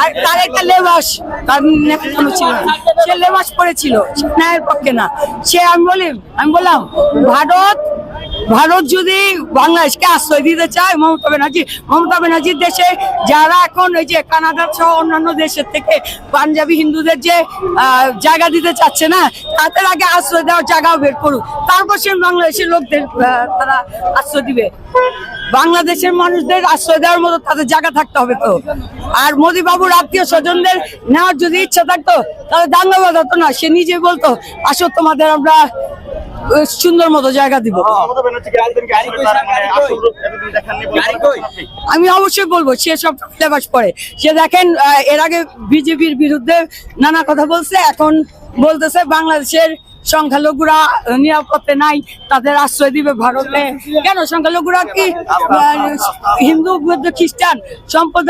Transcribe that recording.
আর তার একটা লেবাস, তার নেতানো ছিল না, সে লেবাস পড়েছিল, ন্যায়ের পক্ষে না। সে আমি বললাম ভারত যদি বাংলাদেশকে আশ্রয় দিতে চায়, মমতা ব্যানার্জির দেশে যারা এখন ওই যে কানাডা সহ অন্যান্য দেশের থেকে পাঞ্জাবি হিন্দুদের যে জায়গা দিতে চাচ্ছে না, তাদের আগে আশ্রয় দেওয়ার জায়গাও বের করুক, তারপর সে বাংলাদেশের লোকদের তারা আশ্রয় দিবে। বাংলাদেশের মানুষদের আশ্রয় দেওয়ার মতো তাদের জায়গা থাকতে হবে তো। আর মোদী বাবুর আত্মীয় স্বজনদের নেওয়ার যদি ইচ্ছা থাকতো তাহলে দাঙ্গাবাদ হতো না, সে নিজে বলতো আসো তোমাদের আমরা সুন্দর মতো জায়গা দিব। আমি অবশ্যই বলবো সে সব লেবাস পরে। সে দেখেন এর আগে বিজেপির বিরুদ্ধে নানা কথা বলছে, এখন বলতেছে বাংলাদেশের সংখ্যালঘুরা নিরাপত্তা নাই, তাদের আশ্রয় দিবে ভারতে। কেন সংখ্যালঘুরা কি হিন্দু বৌদ্ধ খ্রিস্টান সম্প্রদায়